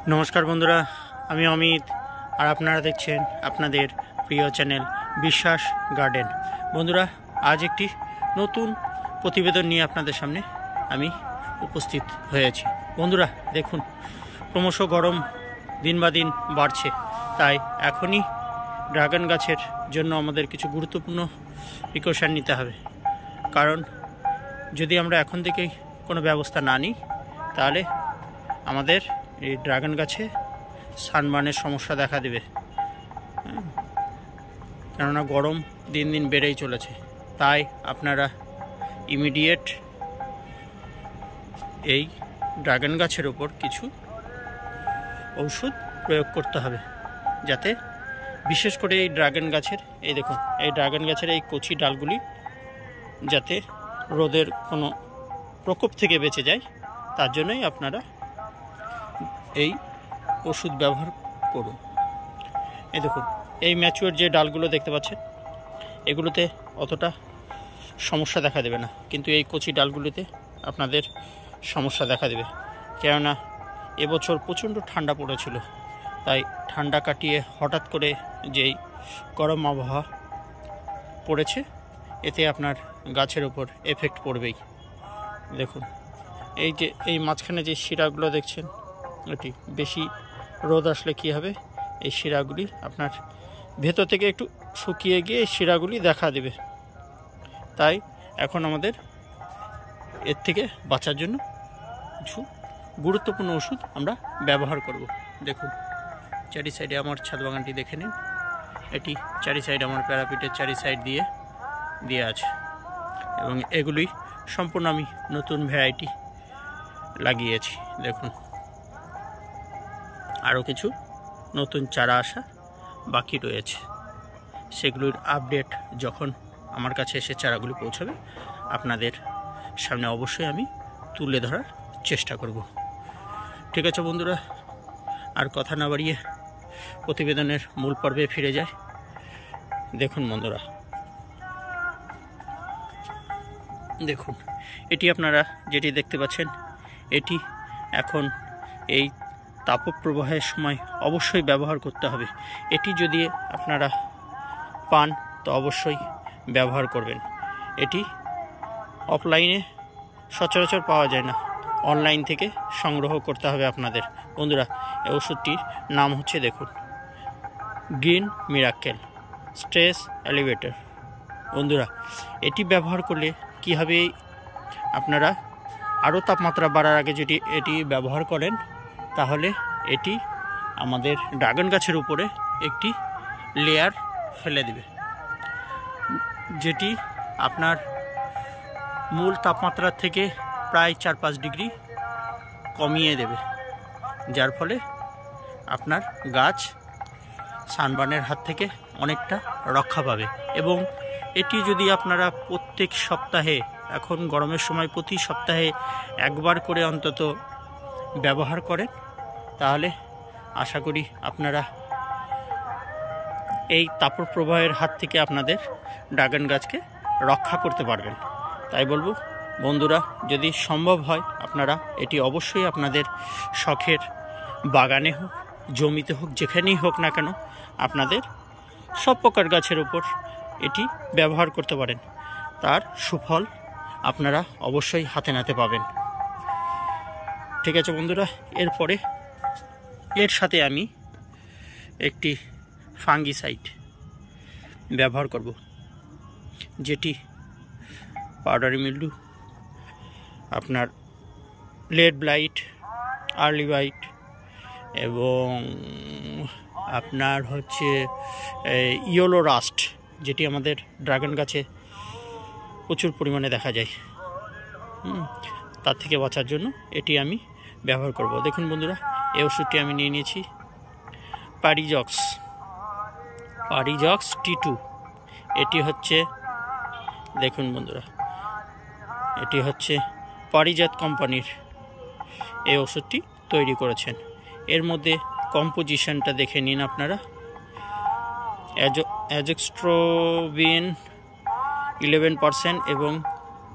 নমস্কার বন্ধুরা, আমি অমিত আর আপনারা দেখছেন আপনাদের প্রিয় চ্যানেল বিশ্বাস গার্ডেন। বন্ধুরা, আজ একটি নতুন প্রতিবেদন নিয়ে আপনাদের সামনে আমি উপস্থিত হয়েছি। বন্ধুরা দেখুন, ক্রমশ গরম দিন বা দিন বাড়ছে, তাই এখনই ড্রাগন গাছের জন্য আমাদের কিছু গুরুত্বপূর্ণ প্রিকশন নিতে হবে। কারণ যদি আমরা এখন থেকেই কোনো ব্যবস্থা না নিই, তাহলে আমাদের এই ড্রাগন গাছে সানবার্নের সমস্যা দেখা দেবে। কেননা গরম দিন দিন বেড়েই চলেছে, তাই আপনারা ইমিডিয়েট এই ড্রাগন গাছের ওপর কিছু ঔষধ প্রয়োগ করতে হবে, যাতে বিশেষ করে এই ড্রাগন গাছের এই দেখুন, এই ড্রাগন গাছের এই কচি ডালগুলি যাতে রোদের কোনো প্রকোপ থেকে বেঁচে যায়, তার জন্যই আপনারা এই ওষুধ ব্যবহার করুন। এই দেখুন, এই ম্যাচিওর যে ডালগুলো দেখতে পাচ্ছেন, এগুলোতে অতটা সমস্যা দেখা দেবে না, কিন্তু এই কচি ডালগুলিতে আপনাদের সমস্যা দেখা দেবে। কেননা এবছর প্রচণ্ড ঠান্ডা পড়েছিল, তাই ঠান্ডা কাটিয়ে হঠাৎ করে যেই গরম আবহাওয়া পড়েছে, এতে আপনার গাছের ওপর এফেক্ট পড়বেই। দেখুন, এই যে এই মাঝখানে যে শিরাগুলো দেখছেন, এটি বেশি রোদ আসলে কি হবে, এই শিরাগুলি আপনার ভেতর থেকে একটু শুকিয়ে গিয়ে এই শিরাগুলি দেখা দেবে। তাই এখন আমাদের এর থেকে বাঁচার জন্য কিছু গুরুত্বপূর্ণ ওষুধ আমরা ব্যবহার করব। দেখুন, চারি সাইডে আমার ছাদ বাগানটি দেখে নিন, এটি চারি সাইড আমার প্যারাপিটের চারি সাইড দিয়ে আছে, এবং এগুলি সম্পূর্ণ আমি নতুন ভ্যারাইটি লাগিয়েছি। দেখুন, আরও কিছু নতুন চারা আসা বাকি রয়েছে, সেগুলির আপডেট যখন আমার কাছে এসে চারাগুলি পৌঁছাবে, আপনাদের সামনে অবশ্যই আমি তুলে ধরার চেষ্টা করব। ঠিক আছে বন্ধুরা, আর কথা না বাড়িয়ে প্রতিবেদনের মূল পর্বে ফিরে যায়। দেখুন বন্ধুরা, দেখুন, এটি আপনারা যেটি দেখতে পাচ্ছেন, এটি এখন এই তাপপ্রবাহের সময় অবশ্যই ব্যবহার করতে হবে। এটি যদি আপনারা পান তো অবশ্যই ব্যবহার করবেন। এটি অফলাইনে সচরাচর পাওয়া যায় না, অনলাইন থেকে সংগ্রহ করতে হবে আপনাদের। বন্ধুরা, এই ওষুধটির নাম হচ্ছে, দেখুন, গ্রিন মিরাকেল স্ট্রেস এলিভেটর। বন্ধুরা, এটি ব্যবহার করলে কী হবে, আপনারা আরও তাপমাত্রা বাড়ার আগে যদি এটি ব্যবহার করেন, তাহলে এটি আমাদের ড্রাগন গাছের উপরে একটি লেয়ার ফেলে দেবে, যেটি আপনার মূল তাপমাত্রার থেকে প্রায় 4-5 ডিগ্রি কমিয়ে দেবে, যার ফলে আপনার গাছ সানবার্নের হাত থেকে অনেকটা রক্ষা পাবে। এবং এটি যদি আপনারা প্রত্যেক সপ্তাহে, এখন গরমের সময় প্রতি সপ্তাহে একবার করে অন্তত ব্যবহার করেন, তাহলে আশা করি আপনারা এই তাপপ্রবাহের হাত থেকে আপনাদের ড্রাগন গাছকে রক্ষা করতে পারবেন। তাই বলবো বন্ধুরা, যদি সম্ভব হয় আপনারা এটি অবশ্যই আপনাদের শখের বাগানে হোক, জমিতে হোক, যেখানেই হোক না কেন, আপনাদের সব প্রকার গাছের উপর এটি ব্যবহার করতে পারেন। তার সুফল আপনারা অবশ্যই হাতে নাতে পাবেন। ঠিক আছে বন্ধুরা, এরপরে এর সাথে আমি একটি ফাঙ্গিসাইড ব্যবহার করব, যেটি পাউডারি মিল্ডু, আপনার লেড ব্লাইট, আর্লি ব্লাইট, এবং আপনার হচ্ছে ইয়েলো রাস্ট, যেটি আমাদের ড্রাগন গাছে প্রচুর পরিমাণে দেখা যায়। তার থেকে বাঁচার জন্য এটি আমি ব্যবহার করব। দেখুন বন্ধুরা, এই ওষুধটি আমি নিয়ে নিয়েছি পারিজক্স T2। এটি হচ্ছে, দেখুন বন্ধুরা, এটি হচ্ছে পারিজাত কোম্পানির এই ওষুধটি তৈরি করেছেন। এর মধ্যে কম্পোজিশনটা দেখে নিন আপনারা। অ্যাজোক্সট্রোবিন 11% এবং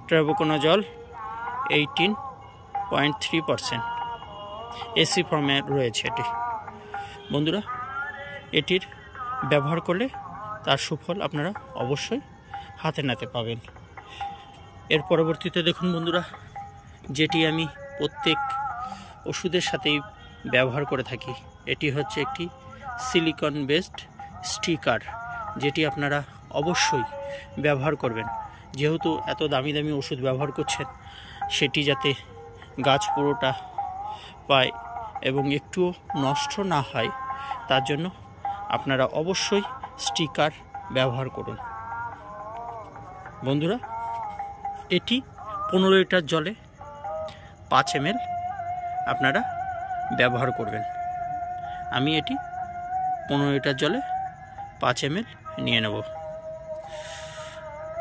ট্রাইবোকোনাজল 18.3%। এসি ফর্মে রয়েছে এটি। বন্ধুরা, এটির ব্যবহার করলে তার সুফল আপনারা অবশ্যই হাতে নাতে পাবেন। এর পরবর্তীতে দেখুন বন্ধুরা, যেটি আমি প্রত্যেক ওষুধের সাথেই ব্যবহার করে থাকি, এটি হচ্ছে একটি সিলিকন বেসড স্টিকার, যেটি আপনারা অবশ্যই ব্যবহার করবেন। যেহেতু এত দামি দামি ওষুধ ব্যবহার করছেন, সেটি যাতে গাছ পুরোটা পায় এবং একটুও নষ্ট না হয়, তার জন্য আপনারা অবশ্যই স্টিকার ব্যবহার করুন। বন্ধুরা, এটি 15 লিটার জলে 5 ml আপনারা ব্যবহার করবেন। আমি এটি 15 লিটার জলে 5 ml নিয়ে নেব।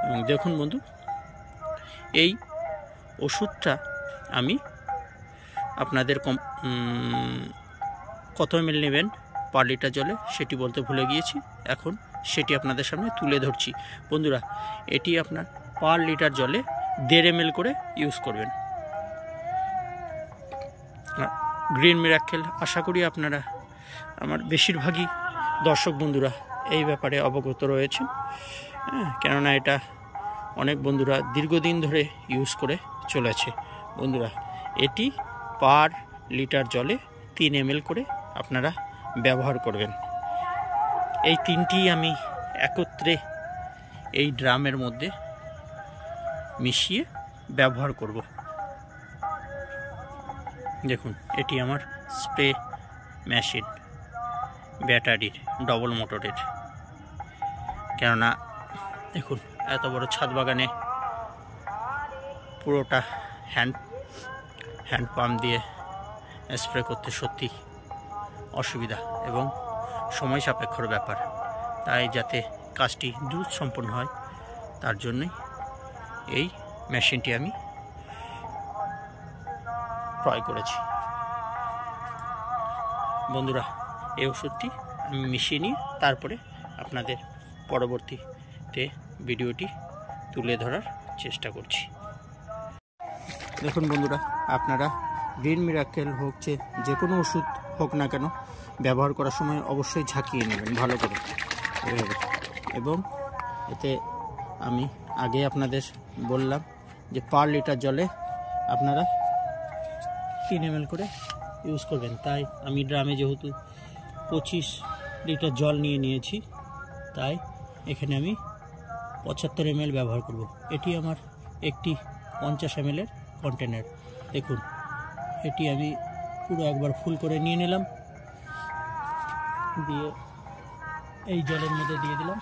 এবং দেখুন বন্ধু, এই ওষুধটা আমি আপনাদের কত ml নেবেন পার লিটার জলে সেটি বলতে ভুলে গিয়েছি, এখন সেটি আপনাদের সামনে তুলে ধরছি। বন্ধুরা, এটি আপনার পার লিটার জলে 1.5 ml করে ইউজ করবেন। গ্রিন মিরাকেল, আশা করি আপনারা, আমার বেশিরভাগই দর্শক বন্ধুরা এই ব্যাপারে অবগত রয়েছেন। কেননা এটা অনেক বন্ধুরা দীর্ঘদিন ধরে ইউজ করে চলেছে। বন্ধুরা, এটি পার লিটার জলে 3 ml করে আপনারা ব্যবহার করবেন। এই তিনটি আমি একত্রে এই ড্রামের মধ্যে মিশিয়ে ব্যবহার করব। দেখুন, এটি আমার স্প্রে মেশিন, ব্যাটারির, ডবল মোটরের। কেননা দেখুন, এত বড় ছাদ বাগানে পুরোটা হ্যান্ড পাম্প দিয়ে স্প্রে করতে সত্যি অসুবিধা এবং সময় সাপেক্ষর ব্যাপার। তাই যাতে কাজটি দ্রুত সম্পন্ন হয়, তার জন্যই এই মেশিনটি আমি ক্রয় করেছি। বন্ধুরা, এই ওষুধটি আমি মিশিয়ে নিয়ে তারপরে আপনাদের পরবর্তীতে ভিডিওটি তুলে ধরার চেষ্টা করছি। দেখুন বন্ধুরা, আপনারা গ্রিন মিরাকেল হোক যে কোনো ওষুধ হোক না কেন, ব্যবহার করার সময় অবশ্যই ঝাঁকিয়ে নেবেন ভালো করে এভাবে। এবং এতে আমি আগে আপনাদের বললাম যে পার লিটার জলে আপনারা 3 ml করে ইউজ করবেন। তাই আমি ড্রামে যেহেতু 25 লিটার জল নিয়েছি, তাই এখানে আমি 75 ml ব্যবহার করব। এটি আমার একটি 50 ml এর কন্টেনার। দেখুন, এটি আমি পুরো একবার ফুল করে নিয়ে নিলাম, দিয়ে এই জলের মধ্যে দিয়ে দিলাম,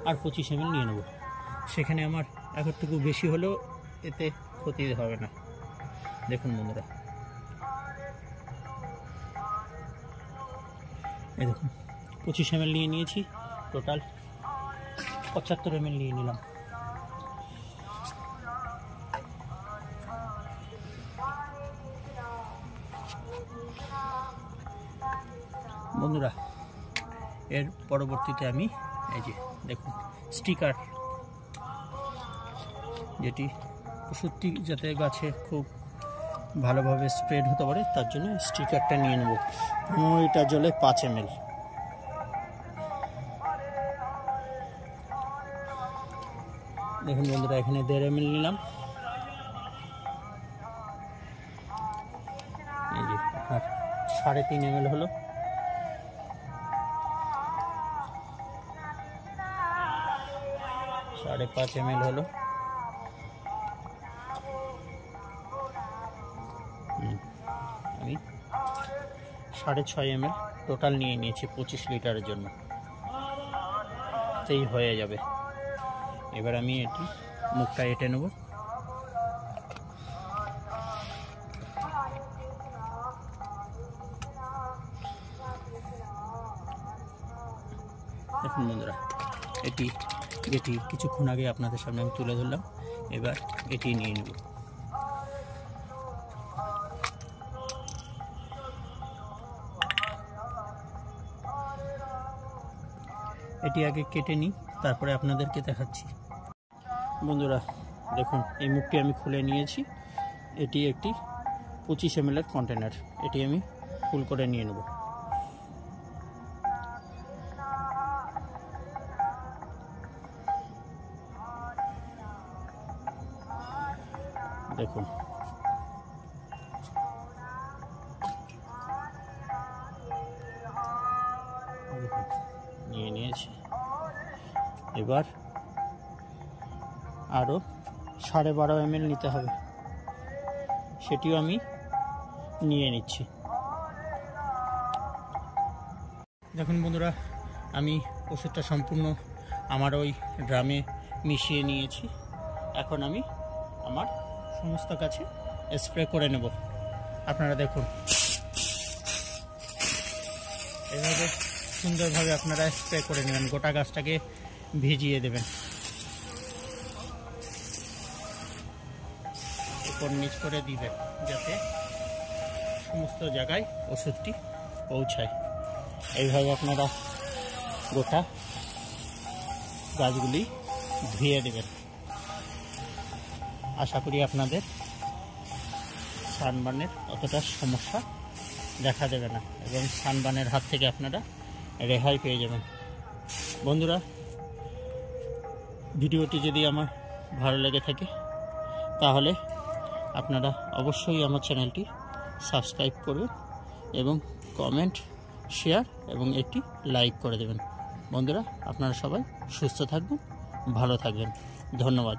আর 25 ml নিয়ে নেব। সেখানে আমার একটুকু বেশি হলেও এতে ক্ষতি হবে না। দেখুন বন্ধুরা, এই দেখুন 25 ml নিয়ে নিয়েছি, টোটাল 75 ml নিয়ে নিলাম। বন্ধুরা, এর পরবর্তীতে আমি এই যে দেখুন স্টিকার, যেটি ওষুধটি যাতে গাছে খুব ভালোভাবে স্প্রেড হতে পারে, তার জন্য স্টিকারটা নিয়ে নেব। 15 লিটার জলে 5 ml। দেখুন বন্ধুরা, এখানে 1.5 ml নিলাম। এই যে আর 3.5 ml হলো। সাড়ে 5 ml হলো। আমি 6.5 ml টোটাল নিয়ে নিয়েছি 25 লিটারের জন্য, সেই হয়ে যাবে। এবার আমি এটি মুখটা এঁটে নেব। দেখুন বন্ধুরা, এটি যেটি কিছুক্ষণ আগে আপনাদের সামনে আমি তুলে ধরলাম, এবার এটি নিয়ে নেব। এটি আগে কেটে নিই, তারপরে আপনাদেরকে দেখাচ্ছি। বন্ধুরা দেখুন, এই মুখটি আমি খুলে নিয়েছি। এটি একটি 25 ml এর কন্টেনার। এটি আমি ফুল করে নিয়ে নেব। দেখুন নিয়ে নিয়েছি। এবার আরও 12.5 ml নিতে হবে, সেটিও আমি নিয়ে নিচ্ছি। দেখুন বন্ধুরা, আমি ওষুধটা সম্পূর্ণ আমার ওই ড্রামে মিশিয়ে নিয়েছি। এখন আমি আমার সমস্ত গাছে স্প্রে করে নেব। আপনারা দেখুন, এভাবে সুন্দরভাবে আপনারা স্প্রে করে নেবেন, গোটা গাছটাকে ভিজিয়ে দেবেন, উপর নিচ করে দিবেন, যাতে সমস্ত জায়গায় ওষুধটি পৌঁছায়। এইভাবে আপনারা গোটা গাছগুলি ধুয়ে দেবেন। আশা করি আপনাদের সানবার্নের অতটা সমস্যা দেখা দেবে না এবং সানবার্নের হাত থেকে আপনারা রেহাই পেয়ে যাবেন। বন্ধুরা, ভিডিওটি যদি আমার ভালো লেগে থাকে তাহলে আপনারা অবশ্যই আমার চ্যানেলটি সাবস্ক্রাইব করবেন এবং কমেন্ট, শেয়ার এবং একটি লাইক করে দেবেন। বন্ধুরা, আপনারা সবাই সুস্থ থাকবেন, ভালো থাকবেন। ধন্যবাদ।